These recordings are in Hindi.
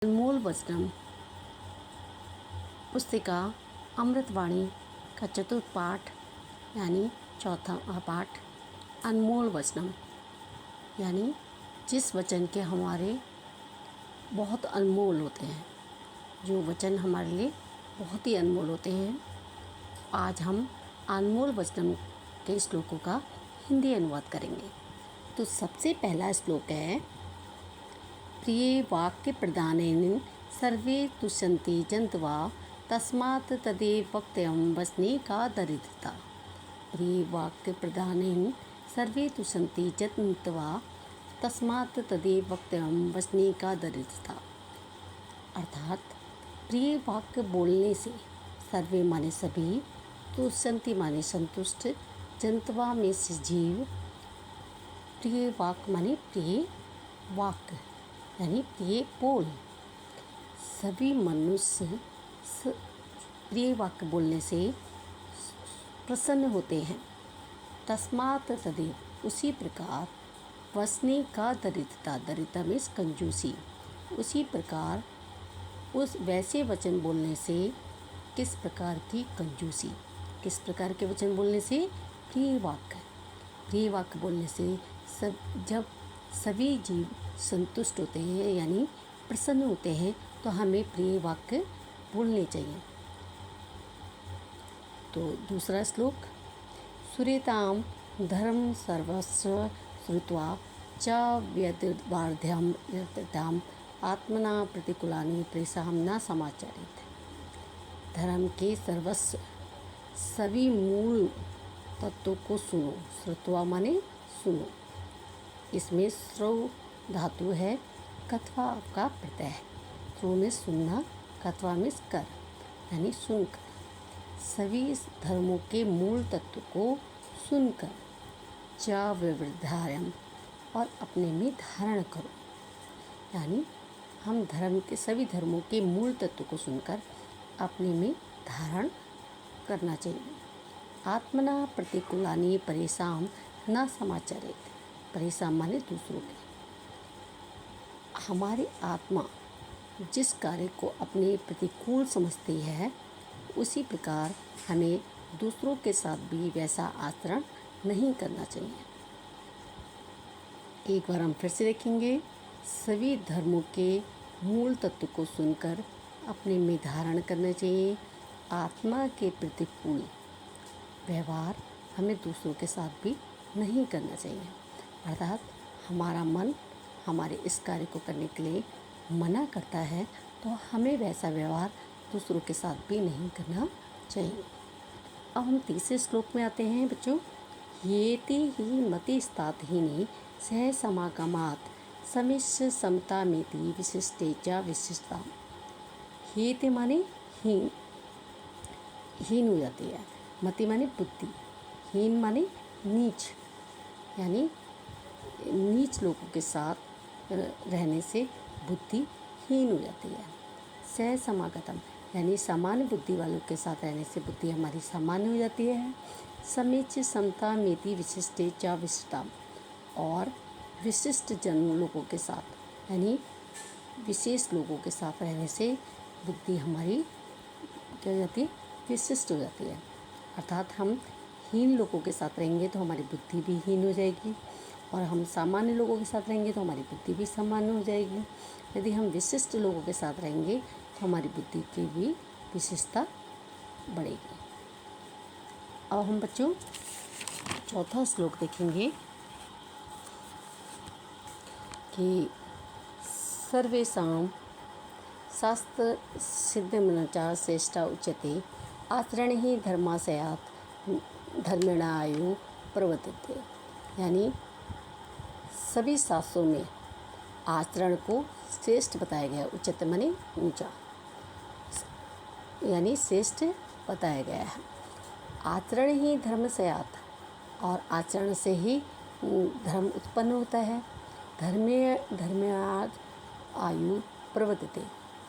अनमोल वचनम पुस्तिका अमृतवाणी का चतुर्थ पाठ यानी चौथा पाठ अनमोल वचनम यानी जिस वचन के हमारे बहुत अनमोल होते हैं, जो वचन हमारे लिए बहुत ही अनमोल होते हैं। आज हम अनमोल वचनम के श्लोकों का हिंदी अनुवाद करेंगे। तो सबसे पहला श्लोक है, प्रिय वाक्य प्रदानेन सर्वे तुष्यन्ति जन्तवा तस्मात् तदेव वक्तव्यं वचनेकादरिद्रता। प्रिय वाक्य प्रदानेन सर्वे तुष्यन्ति जन्तवा तस्मात् तदेव वक्तव्यं वचनेकादरिद्रता। अर्थात प्रिय वाक्य बोलने से सर्वे माने सभी, तुष्यन्ति माने संतुष्ट, जन्तवा में से जीव, प्रिय वाक्य माने प्रिय वाक्य यानी प्रिय बोल। सभी मनुष्य प्रिय वाक्य बोलने से प्रसन्न होते हैं। तस्मात् तदेव उसी प्रकार, वचने का दरिद्रता, दरिद्रता मीन्स कंजूसी, उसी प्रकार उस वैसे वचन बोलने से किस प्रकार की कंजूसी, किस प्रकार के वचन बोलने से प्रिय वाक्य बोलने से जब सभी जीव संतुष्ट होते हैं यानी प्रसन्न होते हैं, तो हमें प्रिय वाक्य बोलने चाहिए। तो दूसरा श्लोक, सुरेताम धर्म सर्वस्व श्रुत्वा च व्यतिवार्ध्यम आत्मना प्रतिकूलानि प्रेषाम न समाचारित। धर्म के सर्वस्व सभी मूल तत्वों को सुनो। श्रुत्वा माने सुनो, इसमें श्रव धातु है, कथवा का प्रत्यय है। श्रव में सुनना, कथवा में कर यानी सुनकर। सभी धर्मों के मूल तत्व को सुनकर, च विवृद्धारम और अपने में धारण करो। यानी हम सभी धर्मों के मूल तत्व को सुनकर अपने में धारण करना चाहिए। आत्मना प्रतिकूलानि परेशान न समाचारित। परेशान माने दूसरों के। हमारी आत्मा जिस कार्य को अपने प्रतिकूल समझती है, उसी प्रकार हमें दूसरों के साथ भी वैसा आचरण नहीं करना चाहिए। एक बार हम फिर से देखेंगे, सभी धर्मों के मूल तत्व को सुनकर अपने में धारण करना चाहिए। आत्मा के प्रतिकूल व्यवहार हमें दूसरों के साथ भी नहीं करना चाहिए। अर्थात हमारा मन हमारे इस कार्य को करने के लिए मना करता है, तो हमें वैसा व्यवहार दूसरों के साथ भी नहीं करना चाहिए। अब हम तीसरे श्लोक में आते हैं बच्चों। येति ही मति स्तातहीनि सह समागमात् समिश्र समता मेति विशिष्टे च विशिष्टता। हेते माने हीन हो जाती है, मति माने बुद्धि, हीन माने नीच, यानी नीच लोगों के साथ रहने से बुद्धि हीन हो जाती है। सह समागतम यानी सामान्य बुद्धि वालों के साथ रहने से बुद्धि हमारी सामान्य हो जाती है। समीच समता मेति विशिष्टे च विशिष्टता, और विशिष्ट जन लोगों के साथ यानी विशेष लोगों के साथ रहने से बुद्धि हमारी क्या हो जाती है, विशिष्ट हो जाती है। अर्थात हम हीन लोगों के साथ रहेंगे तो हमारी बुद्धि भी हीन हो जाएगी, और हम सामान्य लोगों के साथ रहेंगे तो हमारी बुद्धि भी सामान्य हो जाएगी। यदि हम विशिष्ट लोगों के साथ रहेंगे तो हमारी बुद्धि की भी विशिष्टता बढ़ेगी। अब हम बच्चों चौथा श्लोक देखेंगे कि सर्वेषां शास्त्र सिद्धमनचा श्रेष्ठा उच्यते आचरण ही धर्माशयात् धर्मिणायु प्रवर्तते। यानी सभी शास्त्रों में आचरण को श्रेष्ठ बताया गया। उच्चतम माने ऊंचा, यानी श्रेष्ठ बताया गया है। आचरण ही धर्म से आता, और आचरण से ही धर्म उत्पन्न होता है। धर्म्याद आयु प्रवर्तते,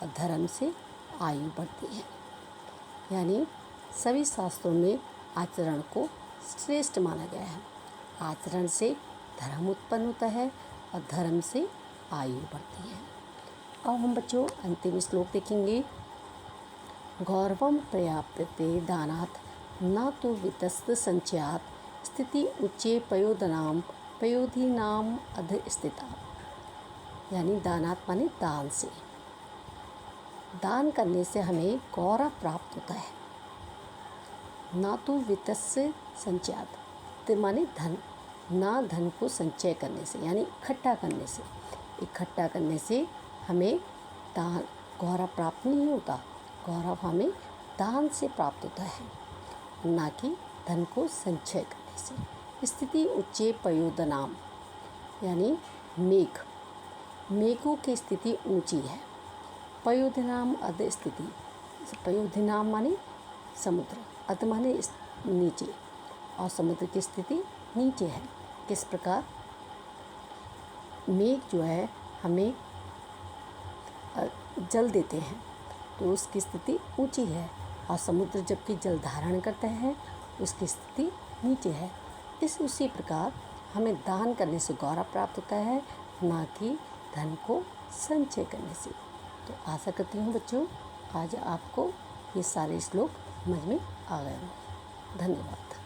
और धर्म से आयु बढ़ती है। यानी सभी शास्त्रों में आचरण को श्रेष्ठ माना गया है। आचरण से धर्म उत्पन्न होता है और धर्म से आयु बढ़ती है। अब हम बच्चों अंतिम श्लोक देखेंगे। गौरवम प्रयाप्यते दानात् न तो वितस्त संचयात् स्थिति उच्चे पयोधीनाम अधिस्थिता। यानी दानात् माने दान से, दान करने से हमें गौरव प्राप्त होता है। ना तो वित्तस्य संचयात, तो माने धन, ना धन को संचय करने से यानी इकट्ठा करने से हमें दान गौरव प्राप्त नहीं होता। गौरव हमें दान से प्राप्त होता है, ना कि धन को संचय करने से। स्थिति उच्चे पयोदनाम यानी मेघों की स्थिति ऊंची है। पयोधनाम अध स्थिति, पयोधनाम माने समुद्र, अध माने नीचे, और समुद्र की स्थिति नीचे है। किस प्रकार? मेघ जो है हमें जल देते हैं तो उसकी स्थिति ऊंची है, और समुद्र जबकि जल धारण करते हैं उसकी स्थिति नीचे है। उसी प्रकार हमें दान करने से गौरव प्राप्त होता है, ना कि धन को संचय करने से। तो आशा करती हूँ बच्चों आज आपको ये सारे श्लोक समझ में आ गए हों। धन्यवाद।